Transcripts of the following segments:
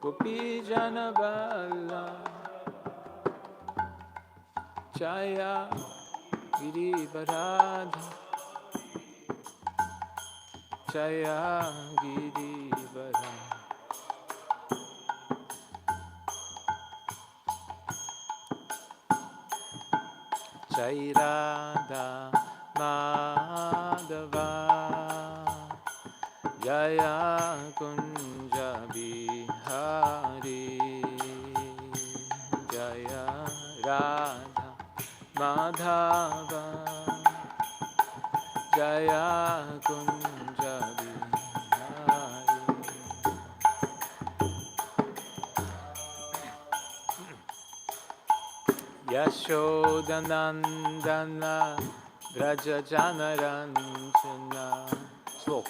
Gopijana Vallabha Jaya Girivardhara Jaya Girivardhara Jai Radha Madhava Jaya Kunja Bihari Jaya Radha Madhava Jaya Kunja Bihari Yashodanandana Vraja Janaranjana. Slow.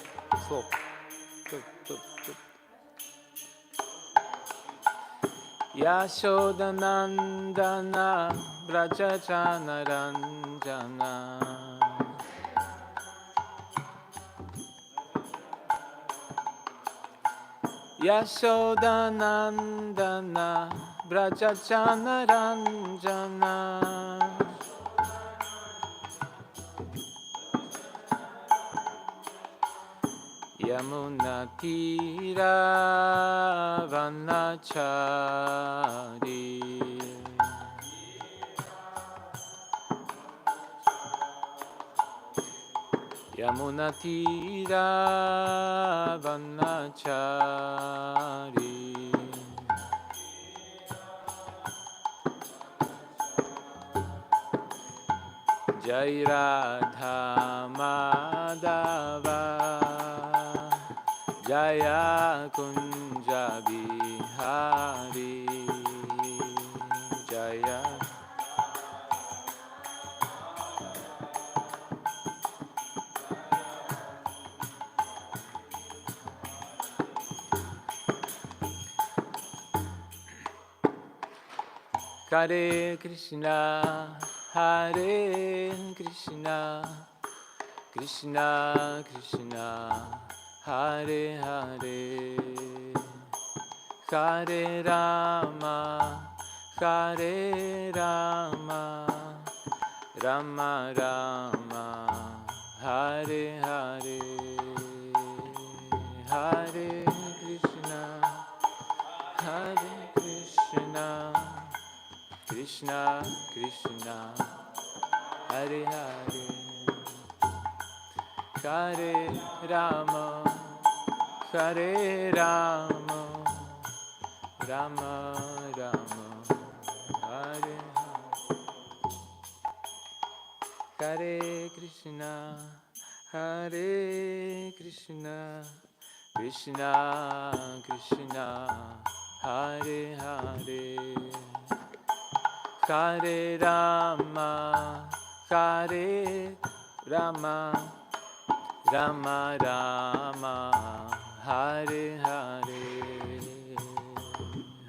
Yashodanandana Vraja Janaranjana. Yashodanandana Vraja Janaranjana. Yamuna Tira Vanachari Yamuna Tira Vanachari Jai Radha Madhava Jaya Kunja Bihari Jaya Hare Krishna Hare Krishna Krishna Krishna Hare Hare Hare Rama Hare Rama Rama Rama Hare Hare Hare Krishna Hare Krishna Krishna Krishna Hare Hare Hare Rama Hare Rama Rama Rama Hare Hare Krishna Hare Krishna Krishna Krishna Hare Hare Hare Rama Hare Rama Rama Rama Hare Hare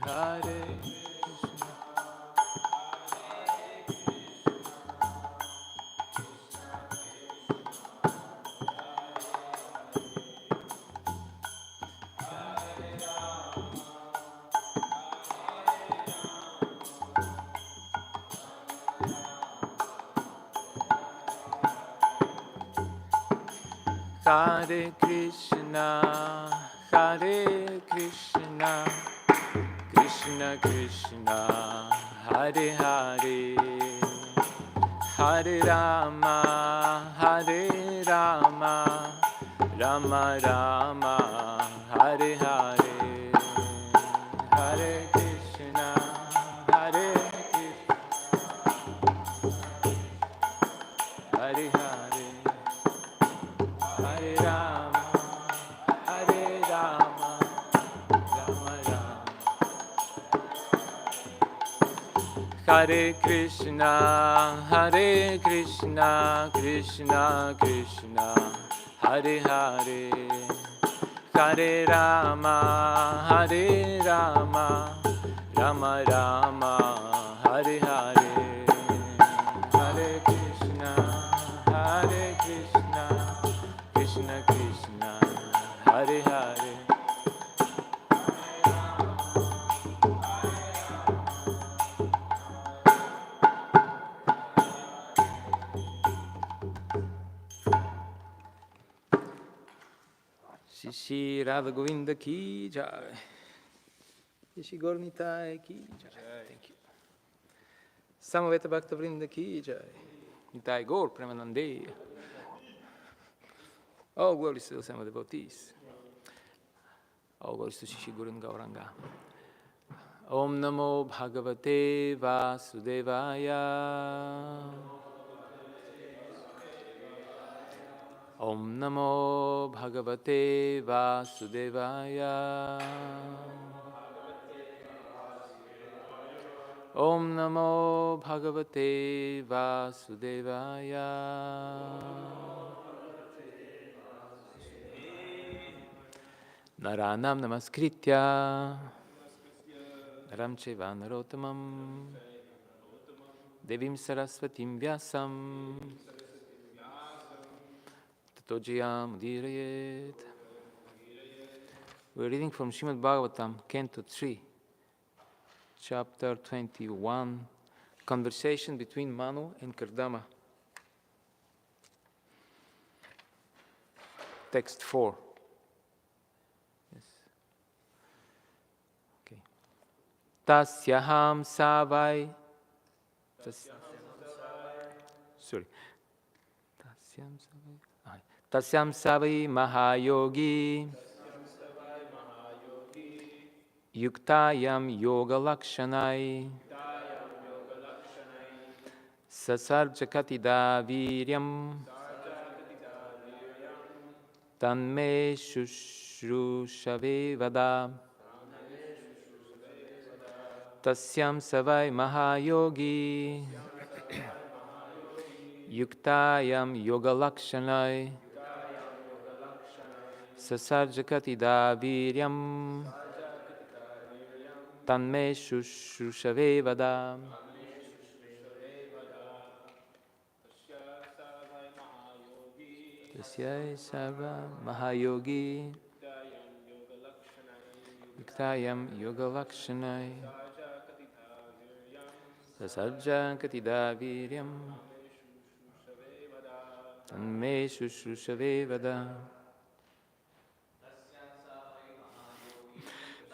Hare Krishna Hare Krishna, Hare Krishna, Krishna Krishna, Hare Hare, Hare Rama, Hare Rama, Rama Rama, Hare Hare, Hare Krishna, Hare Krishna, Hare Hare. Hare Krishna, Hare Krishna, Krishna Krishna, Hare Hare, Hare Rama, Hare Rama, Rama Rama, Hare Hare, Hare Krishna, Hare Krishna, Krishna Krishna, Hare Hare. Shri Radha Govinda ki jai. Shri Gaur Nitai ki jai. Thank you. Samaveta Bhakta Vrinda ki jai. Nitai Gaur Premanande. All glories to the Sama devotees. All glories to Shri Guru and Gauranga. Om Namo Bhagavate Vasudevaya. Om Namo Bhagavate Vasudevaya. Om Namo Bhagavate Vasudevaya. Naranam Namaskritya Naram Cheva Narotamam Devim Saraswatim Vyasam Tato Jayam Udirayet. We're reading from Śrimad Bhāgavatam, Canto 3, Chapter 21, Conversation between Manu and Kardama. Text 4. Yes. Okay. Tasyaham savai. Sorry. Tasyam savai mahayogi. Yuktayam yoga lakshanai. Sasarjakatida viryam. Tanme shushrusave vada. Tasyam savai mahayogi. Yuktayam yoga lakshanai. Sasarjakatida viryam. Tanme shushrusave vada. Tasyai sarva mahayogi. Yuktayam yoga lakshanai. Sasarja katida viryam. Tanme shushrusave vada.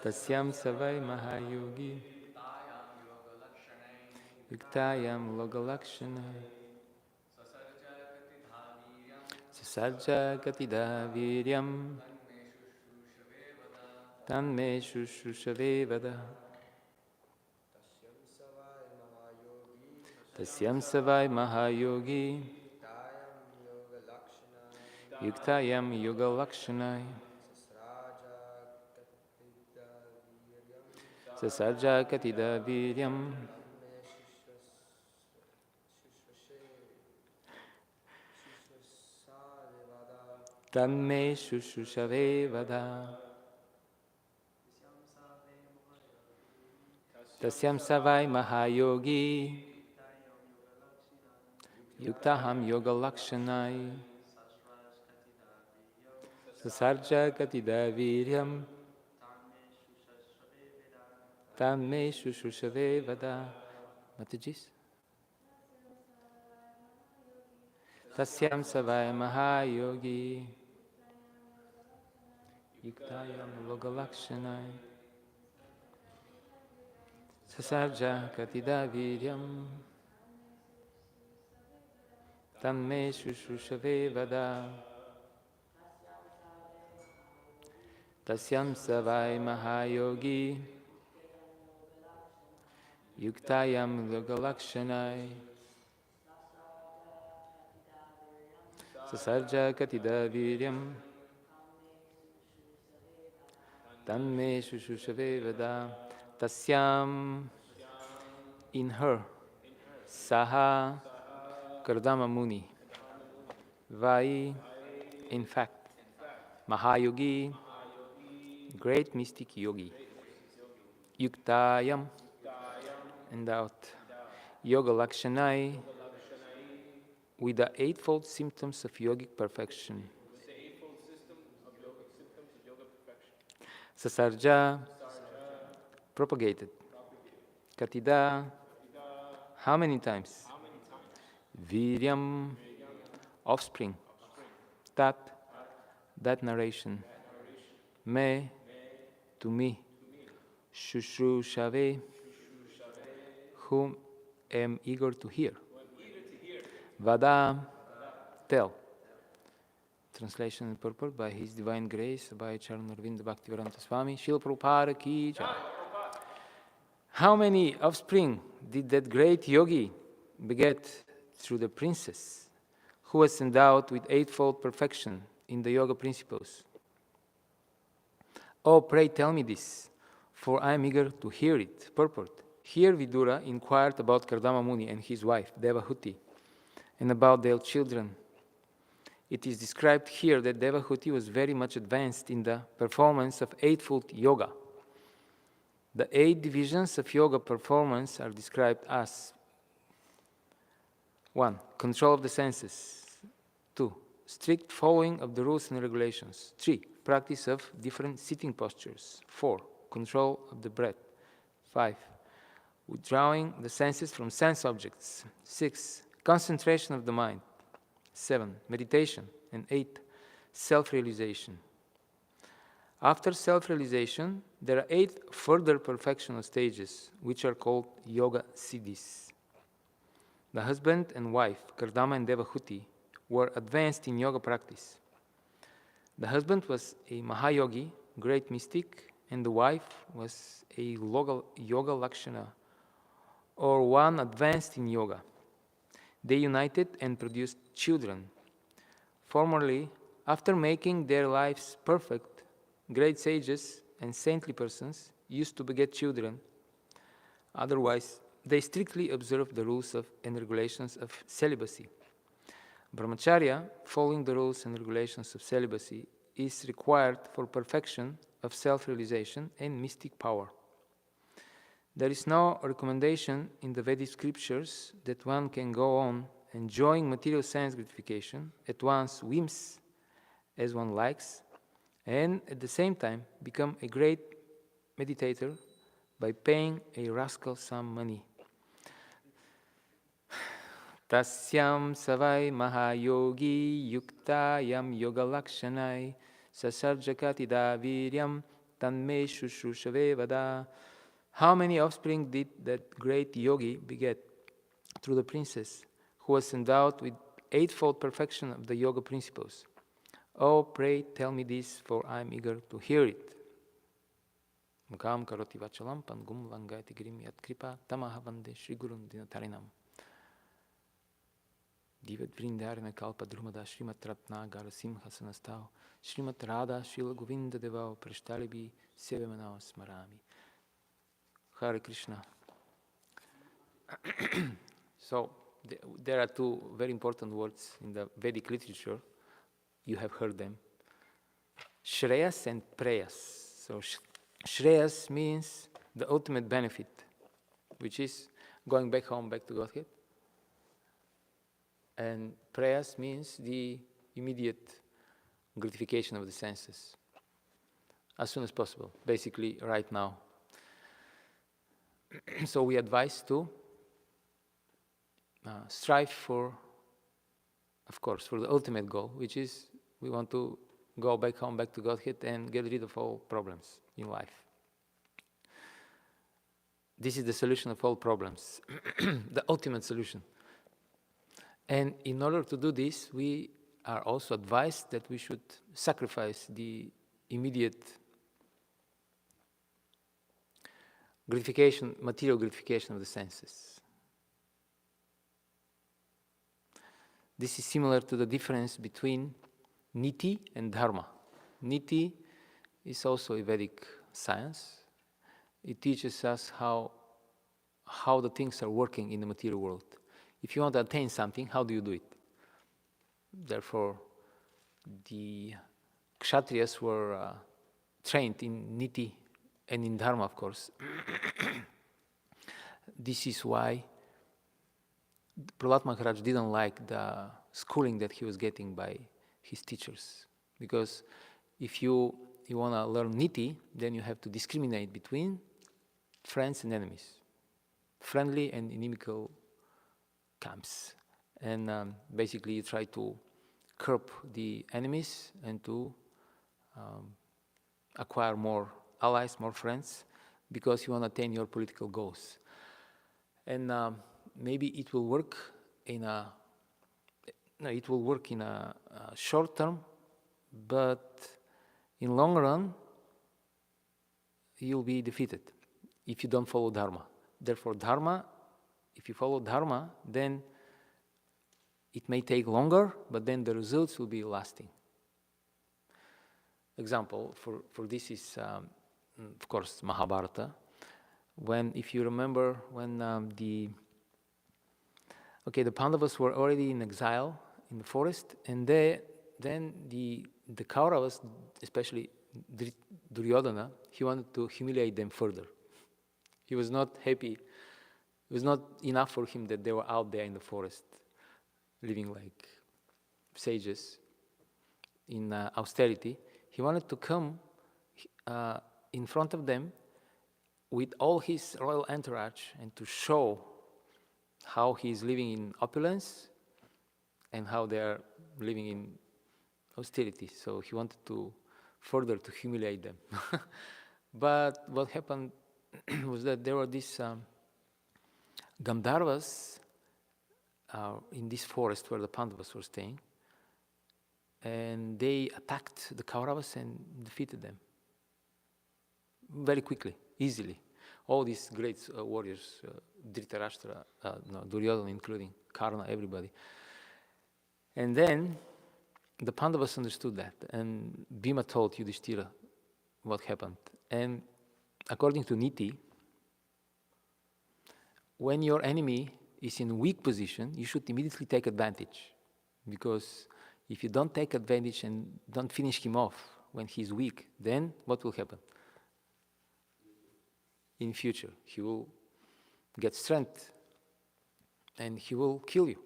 Tasyam savai mahayogi. Yuktayam yoga lakshanai. Sasarja katida viryam. Tanme shushrusave vada. Tasyam savai mahayogi. Yuktayam yoga lakshanai. Sasarja katida viryam. Tanme shushrusave vada. Tasyam savai mahayogi. Yuktaham yoga lakshanai. Sasarja katida viryam. Tanme shushrusave vada. Matajis. Tasyam savai mahayogi. Yuktayam yoga lakshanai. Sasarja katida viryam. Tanme shushrusave vada. Tasyam savai mahayogi. Yuktayam yoga lakshanai. Sasarja katida viryam. Tanme shushrusave vada. Tasyam, in her, Saha Kardama Muni. Vai, in fact, Mahayogi, great mystic yogi. Yuktayam, endowed. Yoga Lakshanai, with the eightfold symptoms of yogic perfection. Sasarja, propagated. Katida, how many times? Viryam, offspring. That narration. me, to me, Shushrusave, whom am eager to hear. Vada, tell. Translation and purport by His Divine Grace, by Charan Arvinda Bhaktivedanta Swami, Srila Prabhupada ki jai. How many offspring did that great yogi beget through the princess, who was endowed with eightfold perfection in the yoga principles? Oh, pray tell me this, for I am eager to hear it. Purport. Here Vidura inquired about Kardama Muni and his wife, Devahuti, and about their children. It is described here that Devahuti was very much advanced in the performance of eightfold yoga. The 8 divisions of yoga performance are described as 1. Control of the senses. 2. Strict following of the rules and regulations. 3. Practice of different sitting postures. 4. Control of the breath. 5. Withdrawing the senses from sense objects. 6. Concentration of the mind. 7. Meditation. And 8. Self-realization. After self-realization, there are 8 further perfectional stages, which are called yoga siddhis. The husband and wife, Kardama and Devahuti, were advanced in yoga practice. The husband was a Mahayogi, great mystic, and the wife was a yoga lakshana, or one advanced in yoga. They united and produced children. Formerly, after making their lives perfect, great sages and saintly persons used to beget children. Otherwise, they strictly observed the rules and regulations of celibacy. Brahmacharya, following the rules and regulations of celibacy, is required for perfection of self-realization and mystic power. There is no recommendation in the Vedic scriptures that one can go on enjoying material sense gratification at one's whims as one likes, and at the same time become a great meditator by paying a rascal some money. Tasyam savai mahayogi yuktayam yoga lakshanai sasarjakati daviryam tanme shushushave vada. How many offspring did that great yogi beget through the princess, who was endowed with eightfold perfection of the yoga principles? Oh, pray tell me this, for I am eager to hear it. Mukam karoti vachalam pangum langayati girim yat kripa tamaha vande Shri Gurun dinatarinam. Divat vrindarana kalpa drumada Śrimad ratna gara simha sanastav Śrimad radha Śrila Govinda devao prashtalibi sevemanao smarami. Hare Krishna. So, there are 2 very important words in the Vedic literature. You have heard them. Shreyas and Preyas. So, Shreyas means the ultimate benefit, which is going back home, back to Godhead. And Preyas means the immediate gratification of the senses, as soon as possible, basically right now. So we advise to strive for, of course, for the ultimate goal, which is we want to go back home, back to Godhead, and get rid of all problems in life. This is the solution of all problems, the ultimate solution. And in order to do this, we are also advised that we should sacrifice the immediate gratification, material gratification of the senses. This is similar to the difference between niti and dharma. Niti is also a Vedic science. It teaches us how the things are working in the material world. If you want to attain something, how do you do it? Therefore, the Kshatriyas were trained in niti and in dharma, of course. This is why Prahlad Maharaj didn't like the schooling that he was getting by his teachers. Because if you want to learn niti, then you have to discriminate between friends and enemies, friendly and inimical camps. And basically you try to curb the enemies and to acquire more allies, more friends, because you want to attain your political goals. And maybe it will work in a short term, but in long run, you'll be defeated if you don't follow Dharma. Therefore, if you follow Dharma, then it may take longer, but then the results will be lasting. Example for this is, of course, Mahabharata. If you remember, when the Pandavas were already in exile in the forest, and then the Kauravas, especially Duryodhana, he wanted to humiliate them further. He was not happy. It was not enough for him that they were out there in the forest, living like sages in austerity. He wanted to come in front of them with all his royal entourage and to show how he is living in opulence and how they are living in austerity. So he wanted to further to humiliate them. But what happened was that there were these Gandharvas in this forest where the Pandavas were staying, and they attacked the Kauravas and defeated them very quickly, easily. All these great warriors, Dhritarashtra, Duryodhana including, Karna, everybody. And then the Pandavas understood that, and Bhima told Yudhishthira what happened. And according to Niti, when your enemy is in a weak position, you should immediately take advantage, because if you don't take advantage and don't finish him off when he's weak, then what will happen? In future, he will get strength and he will kill you.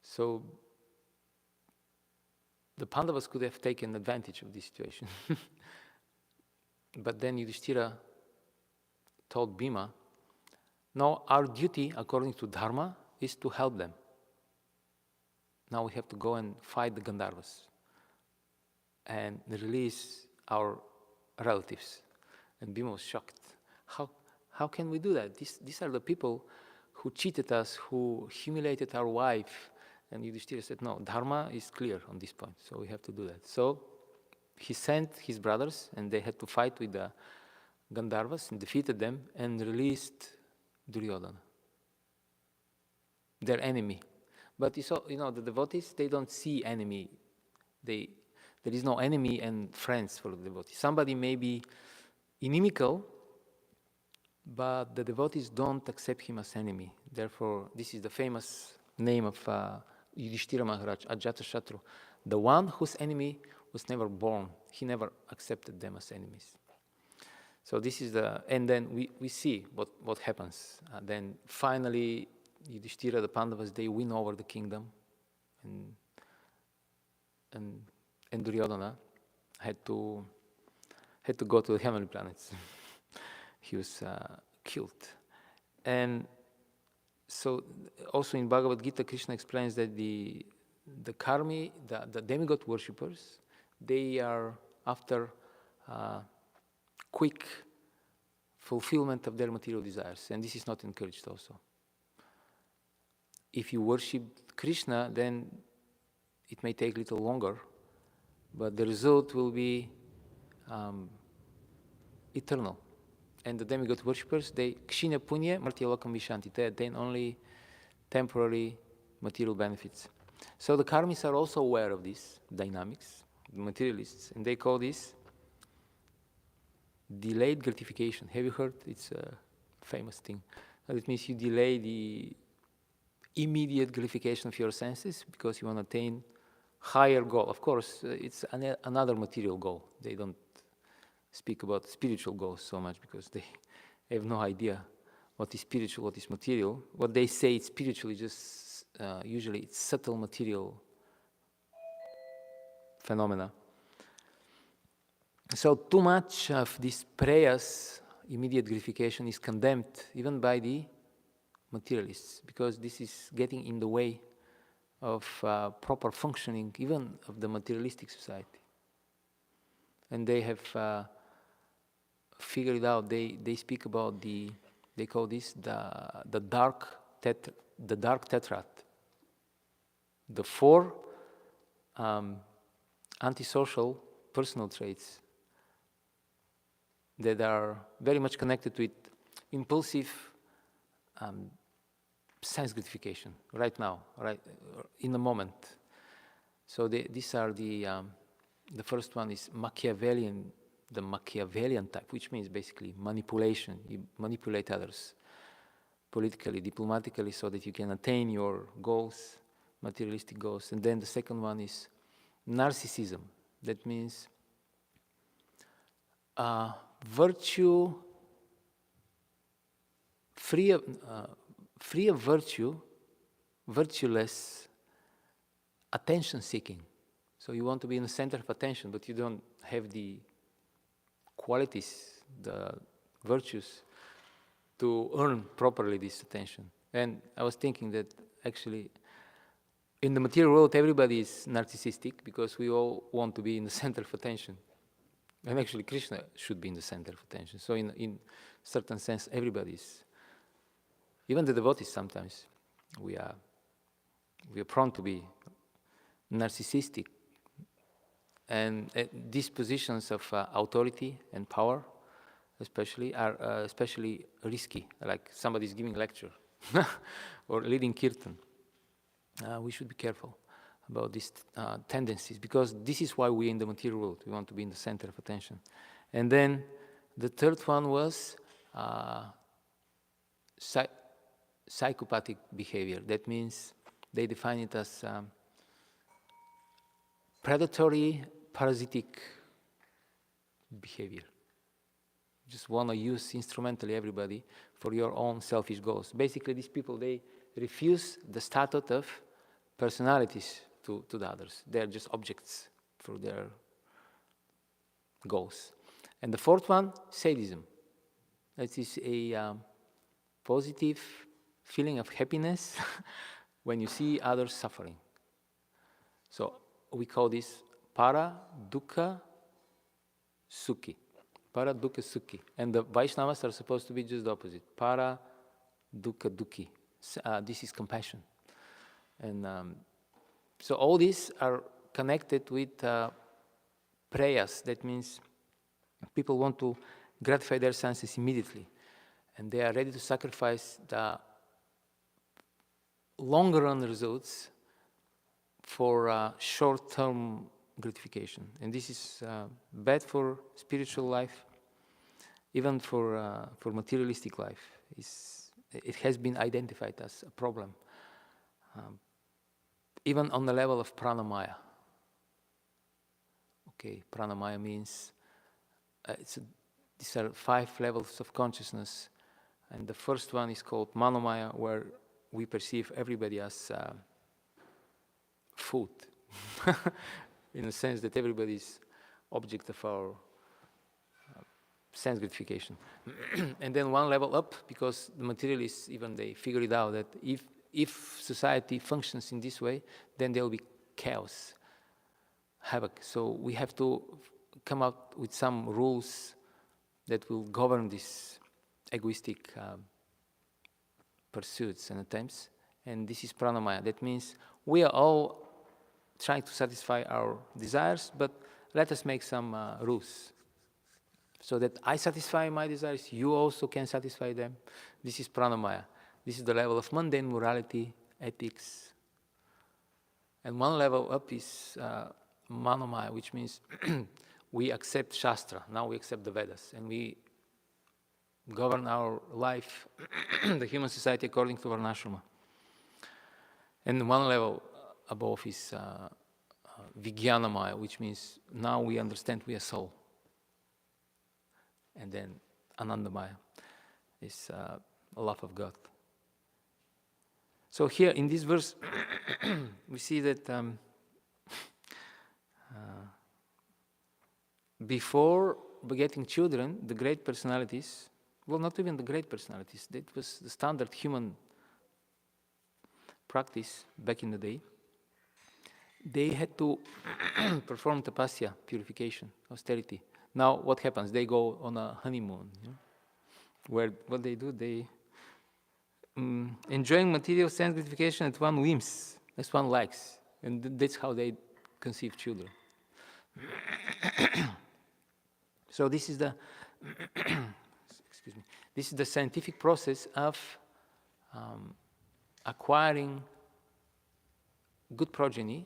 So the Pandavas could have taken advantage of this situation. But then Yudhishthira told Bhima, no, our duty according to Dharma is to help them. Now we have to go and fight the Gandharvas and release our relatives. And Bhima was shocked. How can we do that? These are the people who cheated us, who humiliated our wife. And Yudhishthira said, no, Dharma is clear on this point, so we have to do that. So he sent his brothers, and they had to fight with the Gandharvas and defeated them and released Duryodhana, their enemy. But the devotees, they don't see enemy. There is no enemy and friends for the devotees. Somebody may be inimical, but the devotees don't accept him as enemy. Therefore, this is the famous name of Yudhishthira Maharaj, Ajatashatru, the one whose enemy was never born. He never accepted them as enemies. So this is and then we see what happens. Then finally, Yudhishthira, the Pandavas, they win over the kingdom, and Duryodhana had to go to the heavenly planets. He was killed. And so also in Bhagavad Gita, Krishna explains that the karmi, the demigod worshippers, they are after quick fulfillment of their material desires, and this is not encouraged also. If you worship Krishna, then it may take a little longer, but the result will be eternal. And the demigod worshippers, they kshina punya martyalokam vishanti, they attain only temporary material benefits. So the karmis are also aware of these dynamics, the materialists, and they call this delayed gratification. Have you heard? It's a famous thing. It means you delay the immediate gratification of your senses because you want to attain higher goal. Of course, it's another material goal. They don't speak about spiritual goals so much because they have no idea what is spiritual, what is material. What they say it's spiritual is just usually it's subtle material phenomena. So too much of this preyas, immediate gratification, is condemned even by the materialists because this is getting in the way of proper functioning even of the materialistic society. and they have figured it out. They speak about they call this the dark tetrad. The 4 antisocial personal traits that are very much connected with impulsive sense gratification right now, right in the moment. So these are the first one is Machiavellian, the Machiavellian type, which means basically manipulation. You manipulate others politically, diplomatically, so that you can attain your goals, materialistic goals. And then the second one is narcissism. That means virtue, free of virtue, virtueless attention seeking. So you want to be in the center of attention, but you don't have the qualities, the virtues to earn properly this attention. And I was thinking that actually in the material world everybody is narcissistic because we all want to be in the center of attention. And actually Krishna should be in the center of attention. So in certain sense everybody is. Even the devotees sometimes we are prone to be narcissistic. And these positions of authority and power especially are especially risky, like somebody is giving lecture or leading kirtan. We should be careful about these tendencies, because this is why we're in the material world. We want to be in the center of attention. And then the third one was psychopathic behavior. That means they define it as predatory, parasitic behavior. You just want to use instrumentally everybody for your own selfish goals. Basically, these people, they refuse the status of personalities to the others. They're just objects for their goals. And the fourth one, sadism. That is a positive feeling of happiness when you see others suffering. So we call this para dukkha sukhi. Para dukkha sukhi. And the Vaishnavas are supposed to be just the opposite. Para dukkha dukhi. This is compassion. And so all these are connected with prayas. That means people want to gratify their senses immediately. And they are ready to sacrifice the longer run results for short-term gratification. And this is bad for spiritual life, even for materialistic life. It has been identified as a problem, even on the level of pranamaya. Okay, pranamaya means these are 5 levels of consciousness, and the first one is called manomaya, where we perceive everybody as food, in the sense that everybody is object of our sense gratification. And then one level up, because the materialists, even they figured it out that if society functions in this way, then there will be chaos, havoc. So we have to come up with some rules that will govern these egoistic pursuits and attempts. And this is pranamaya. That means we are all trying to satisfy our desires, but let us make some rules so that I satisfy my desires, you also can satisfy them. This is pranamaya. This is the level of mundane morality, ethics. And one level up is manomaya, which means we accept Shastra. Now we accept the Vedas, and we govern our life, the human society, according to Varnashrama. And one level above is Vijnanamaya, which means now we understand we are soul. And then Anandamaya is love of God. So here in this verse, we see that before begetting children, the great personalities, well, not even the great personalities, that was the standard human practice back in the day. they had to perform tapasya, purification, austerity. Now what happens? They go on a honeymoon, where what they do, they enjoying material sense gratification at one whims, as one likes, and that's how they conceive children. So this is the excuse me. This is the scientific process of acquiring good progeny,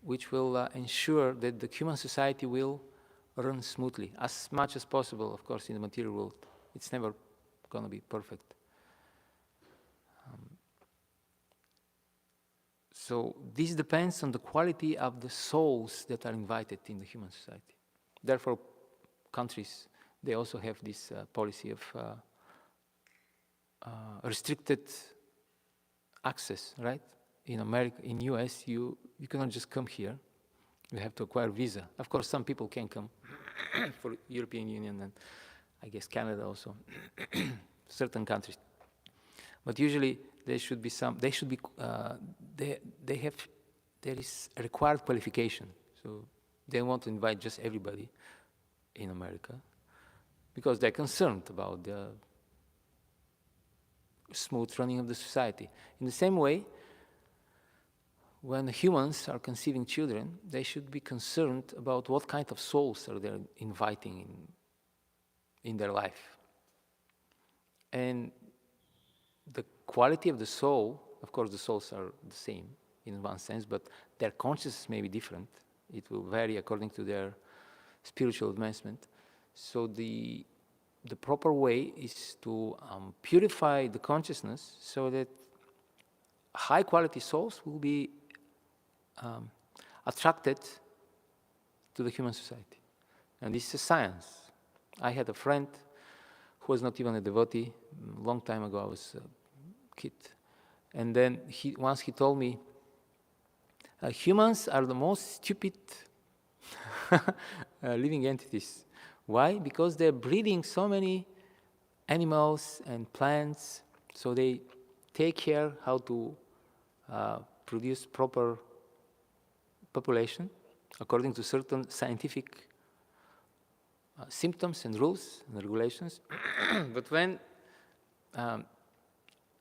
which will ensure that the human society will run smoothly, as much as possible. Of course, in the material world, it's never going to be perfect. So this depends on the quality of the souls that are invited in the human society. Therefore, countries, they also have this policy of restricted access, right? In America, in US, you cannot just come here. You have to acquire visa. Of course, some people can come for European Union and I guess Canada also, certain countries. But usually there is a required qualification. So they want to invite just everybody in America because they're concerned about the smooth running of the society. In the same way, when humans are conceiving children, they should be concerned about what kind of souls are they inviting in their life. And the quality of the soul, of course the souls are the same in one sense, but their consciousness may be different. It will vary according to their spiritual advancement. So the proper way is to purify the consciousness so that high quality souls will be attracted to the human society. And this is a science. I had a friend who was not even a devotee. A long time ago, I was a kid. And then once he told me, humans are the most stupid living entities. Why? Because they're breeding so many animals and plants, so they take care how to produce proper population according to certain scientific symptoms and rules and regulations.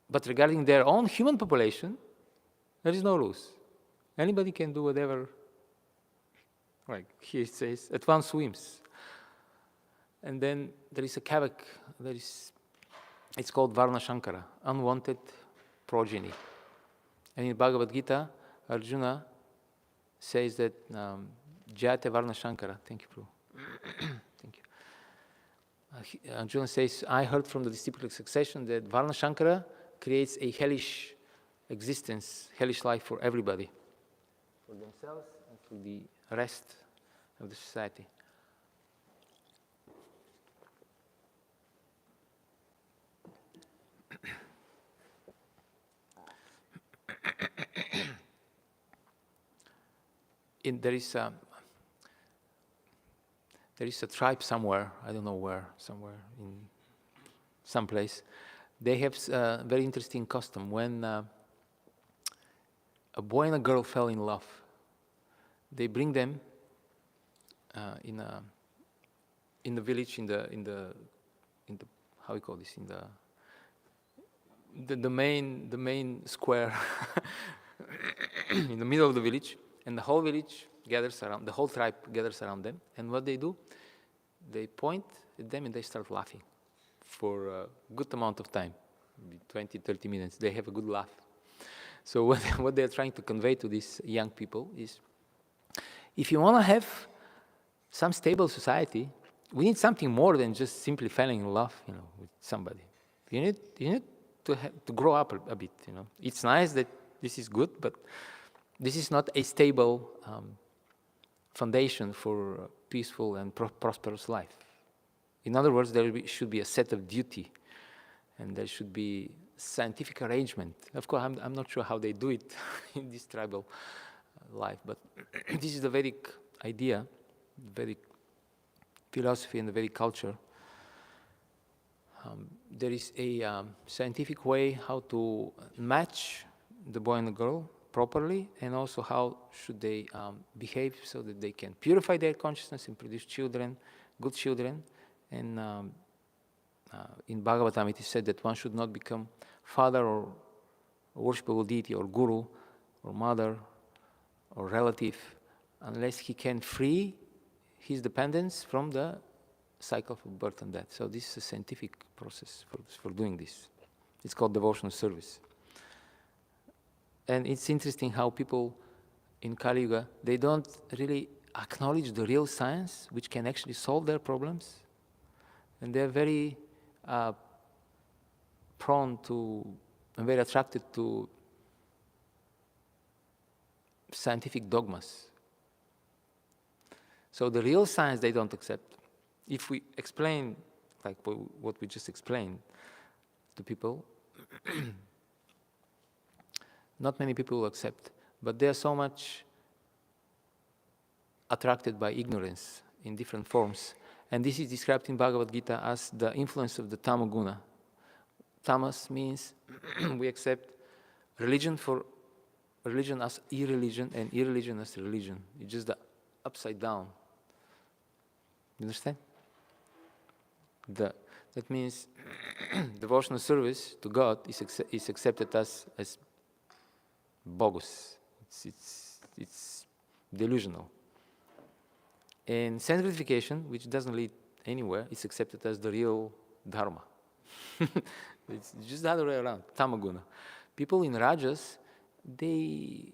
But regarding their own human population, there is no rules. Anybody can do whatever, like here it says, at one swims. And then there is a kavak, it's called Varna Shankara, unwanted progeny. And in Bhagavad Gita, Arjuna says that Jate Varna Shankara, thank you, Prabhu. Thank you. Arjuna says, I heard from the disciplic succession that Varna Shankara creates a hellish existence, hellish life for everybody, for themselves and for the rest of the society. There is a tribe somewhere, I don't know where, somewhere in some place. They have a very interesting custom. When a boy and a girl fell in love, they bring them in the village, in the how we call this, in the main square in the middle of the village. And the whole village gathers around, the whole tribe gathers around them. And what they do, they point at them and they start laughing for a good amount of time, 20, 30 minutes. They have a good laugh. So what they're trying to convey to these young people is, if you want to have some stable society, we need something more than just simply falling in love, with somebody. You need to grow up a bit, It's nice that this is good, but this is not a stable foundation for a peaceful and prosperous life. In other words, there should be a set of duty, and there should be scientific arrangement. Of course, I'm not sure how they do it in this tribal life, but this is the Vedic idea, Vedic philosophy and the Vedic culture. There is a scientific way how to match the boy and the girl properly, and also how should they behave so that they can purify their consciousness and produce children, good children. And in Bhāgavatam it is said that one should not become father or worshipable deity or guru or mother or relative unless he can free his dependence from the cycle of birth and death. So this is a scientific process for doing this. It's called devotional service. And it's interesting how people in Kali Yuga, they don't really acknowledge the real science which can actually solve their problems. And they're very prone to and very attracted to scientific dogmas. So the real science they don't accept. If we explain like what we just explained to people, not many people will accept, but they are so much attracted by ignorance in different forms. And this is described in Bhagavad Gita as the influence of the tamaguna. Tamas means we accept religion as irreligion and irreligion as religion. It's just the upside down. You understand? That means devotional service to God is accepted as bogus. It's delusional. And sense gratification, which doesn't lead anywhere, is accepted as the real dharma. It's just the other way around, tamaguna. People in rajas, they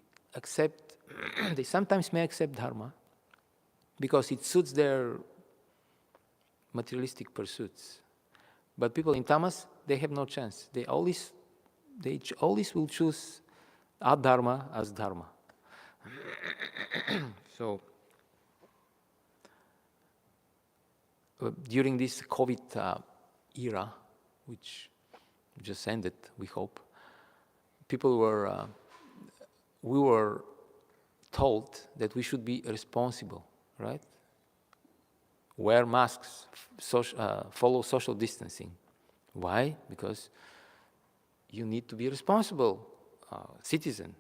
sometimes may accept dharma because it suits their materialistic pursuits. But people in tamas, they have no chance. They always will choose adharma as dharma. So during this COVID era, which just ended, we hope, we were told that we should be responsible, right? Wear masks, follow social distancing. Why? Because you need to be a responsible citizen,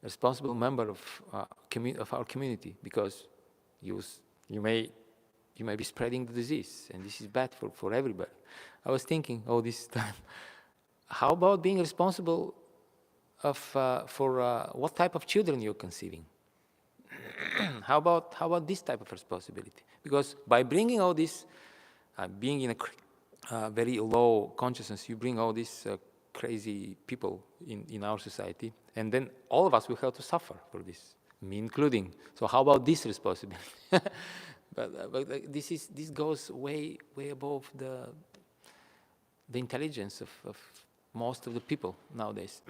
responsible member of our community, because you may be spreading the disease, and this is bad for everybody. I was thinking all this time, how about being responsible for what type of children you're conceiving? How about this type of responsibility? Because by bringing all this, being in a very low consciousness, you bring all these crazy people in our society, and then all of us will have to suffer for this, me including. So how about this responsibility? But this goes way above the intelligence of most of the people nowadays.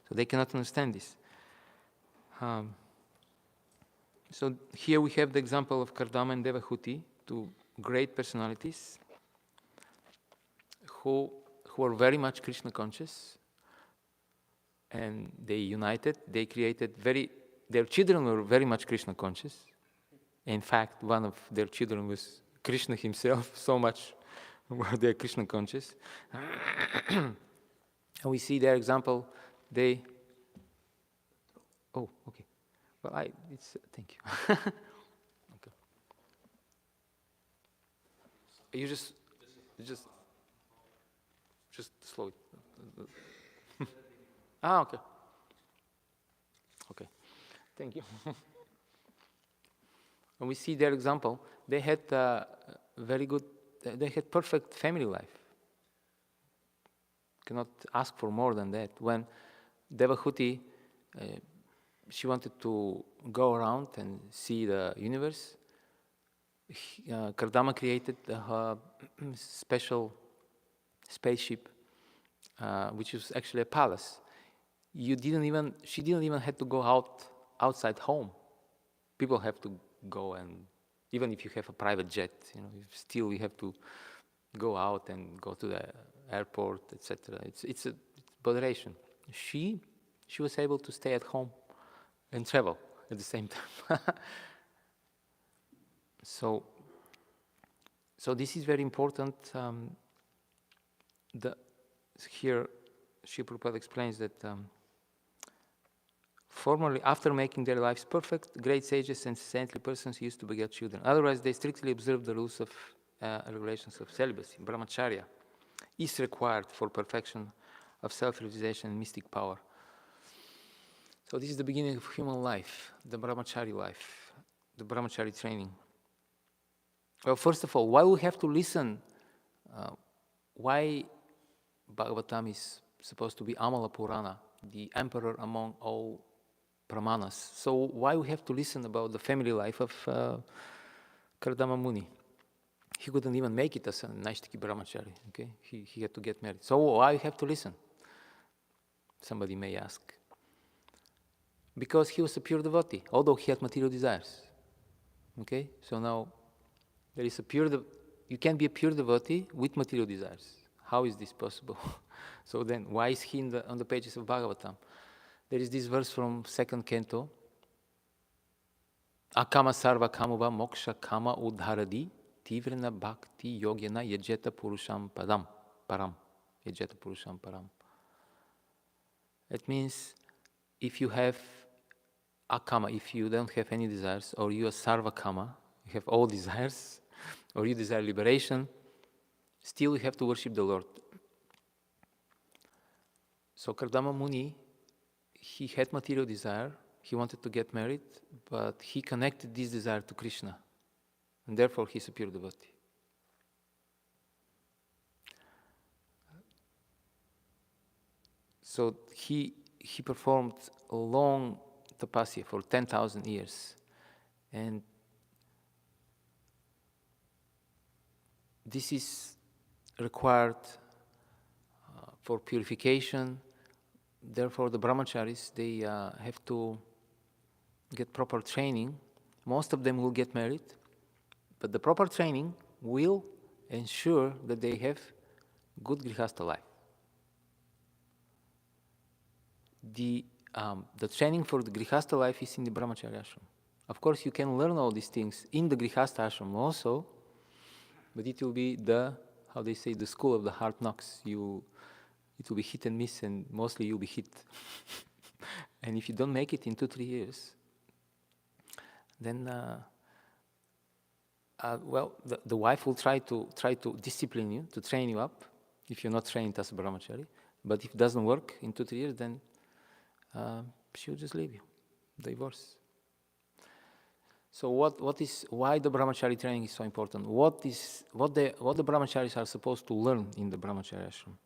So they cannot understand this. So here we have the example of Kardama and Devahuti, two great personalities who are very much Krishna conscious, and they united. They created their children were very much Krishna conscious. In fact, one of their children was Krishna himself, so much were they Krishna conscious. And we see their example. Oh, okay. Well, thank you. Okay. You just slow it. Okay. Okay. Thank you. And we see their example. They had they had perfect family life. Cannot ask for more than that. When Devahuti, she wanted to go around and see the universe, Kardama created a special spaceship, which was actually a palace. She didn't even have to go outside home. People have to go, and even if you have a private jet, still you have to go out and go to the airport, etc. It's a botheration. She was able to stay at home and travel at the same time. So this is very important. here Srila Prabhupada explains that formerly, after making their lives perfect, great sages and saintly persons used to beget children. Otherwise, they strictly observed the rules of regulations of celibacy. Brahmacharya is required for perfection of self-realization and mystic power. So this is the beginning of human life, the brahmachari life, the brahmachari training. Well, first of all, why we have to listen? Why Bhagavatam is supposed to be Amala Purana, the emperor among all Brahmanas? So why we have to listen about the family life of Kardama Muni? He couldn't even make it as a Naishtiki Brahmachari. Okay, he had to get married. So why we have to listen? Somebody may ask. Because he was a pure devotee, although he had material desires. Okay, so now there is a pure. You can be a pure devotee with material desires. How is this possible? So then, why is he on the pages of Bhagavatam? There is this verse from 2nd canto. Akama sarva kamuva moksha kama udharadi tivrana bhakti yogena yajeta purusham param. Yajeta purusham param. That means if you have akama, if you don't have any desires, or you are sarva kama, you have all desires, or you desire liberation, still you have to worship the Lord. So Kardama Muni, he had material desire, he wanted to get married, but he connected this desire to Krishna, and therefore he's a pure devotee. So he performed a long tapasya for 10,000 years, and this is required for purification. Therefore, the brahmacharis, they have to get proper training. Most of them will get married, but the proper training will ensure that they have good grihastha life. The training for the grihastha life is in the brahmacharya ashram. Of course, you can learn all these things in the grihastha ashram also, but it will be the school of the hard knocks. It will be hit and miss, and mostly you'll be hit. And if you don't make it in 2-3 years, then the wife will try to discipline you, to train you up, if you're not trained as a brahmachari. But if it doesn't work in 2-3 years, then she'll just leave you, divorce. So why the brahmachari training is so important? What the brahmacharis are supposed to learn in the brahmacharya ashram?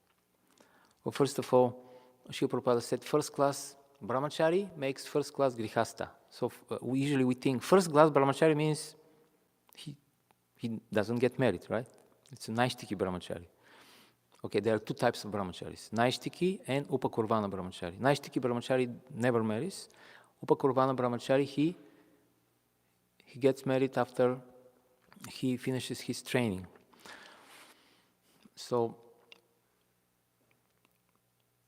Well, first of all, Srila Prabhupada said first class brahmachari makes first class grihastha. So we usually think first class brahmachari means he doesn't get married, right? It's a Naishtiki brahmachari. Okay, there are two types of brahmacharis, Naishtiki and Upakurvana brahmachari. Naishtiki brahmachari never marries. Upakurvana brahmachari, he gets married after he finishes his training. So,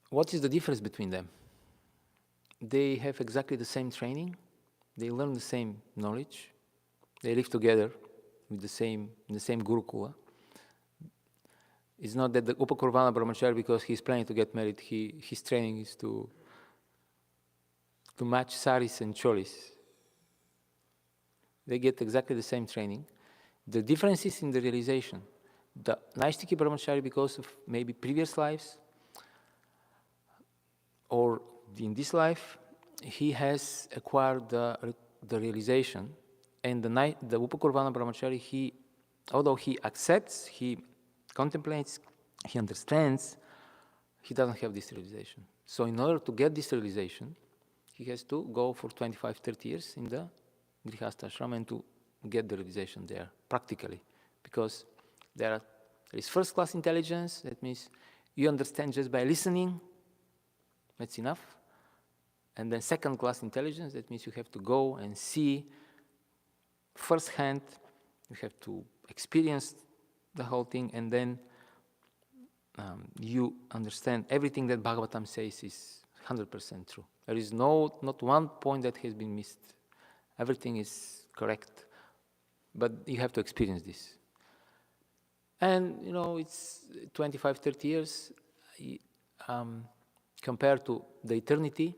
what is the difference between them? They have exactly the same training, they learn the same knowledge, they live together with in the same Gurukula. It's not that the Upakurvana brahmachari, because he's planning to get married, his training is to match saris and cholis. They get exactly the same training. The difference is in the realization. The Naishtiki brahmachari, because of maybe previous lives, or in this life, he has acquired the realization, and the Upakurvana brahmachari, although he accepts, he contemplates, he understands, he doesn't have this realization. So in order to get this realization, he has to go for 25-30 years in the Grihastha ashram and to get the realization there, practically. Because there is first class intelligence, that means you understand just by listening, that's enough. And then second class intelligence, that means you have to go and see firsthand, you have to experience the whole thing, and then you understand everything that Bhagavatam says is 100% true. There is not one point that has been missed. Everything is correct, but you have to experience this. And it's 25-30 years. compared to the eternality,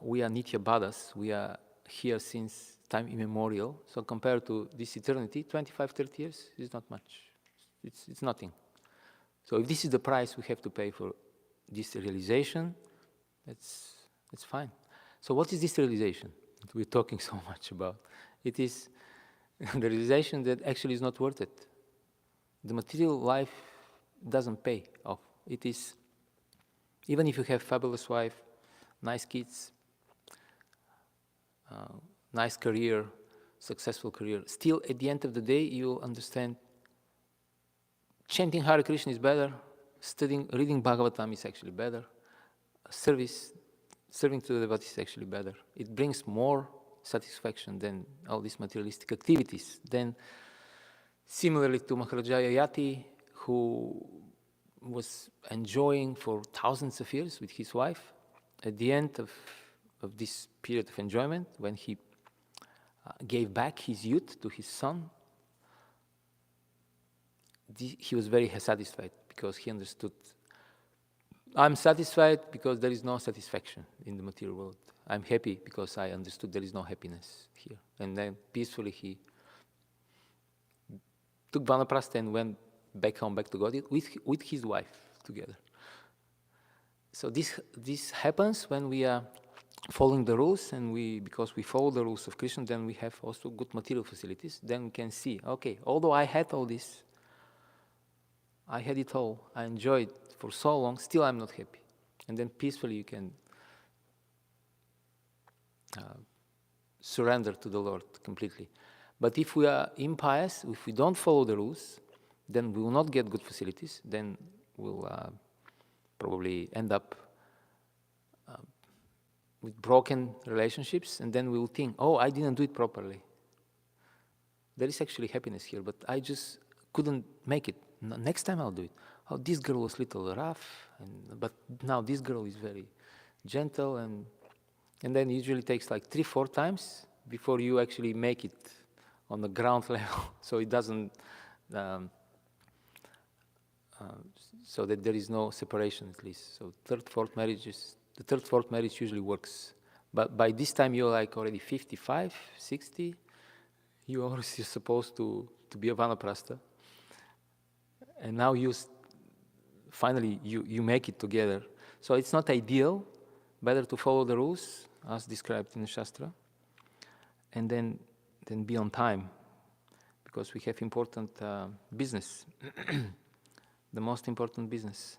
we are Nitya Bhadas. We are here since time immemorial. So compared to this eternity, 25, 30 years is not much. It's nothing. So if this is the price we have to pay for this realization, it's fine. So what is this realization that we're talking so much about? It is the realization that actually is not worth it. The material life doesn't pay off. It is, even if you have fabulous wife, nice kids, nice career, successful career, still at the end of the day you understand chanting Hare Krishna is better, reading Bhāgavatam is actually better, serving to the devotees is actually better. It brings more satisfaction than all these materialistic activities. Then, similarly to Maharaja Yayati, who was enjoying for thousands of years with his wife, at the end of this period of enjoyment, when he gave back his youth to his son, he was very satisfied because he understood, I'm satisfied because there is no satisfaction in the material world. I'm happy because I understood there is no happiness here. And then peacefully he took Vanaprastha and went back home, back to God with his wife together. So this happens when we are following the rules, and because we follow the rules of Krishna, then we have also good material facilities. Then we can see, okay, although I had all this, I had it all, I enjoyed it for so long, still I'm not happy. And then peacefully you can surrender to the Lord completely. But if we are impious, if we don't follow the rules, then we will not get good facilities, then we'll probably end up with broken relationships, and then we will think, oh, I didn't do it properly. There is actually happiness here, but I just couldn't make it. Next time I'll do it. Oh, this girl was a little rough, but now this girl is very gentle, and then it usually takes like 3-4 times before you actually make it on the ground level, so it doesn't, so that there is no separation at least. So the third, fourth marriage usually works. But by this time you're like already 55, 60, you're supposed to be a Vanaprastha. And now finally you make it together. So it's not ideal, better to follow the rules as described in the Shastra, and then be on time, because we have important business, the most important business,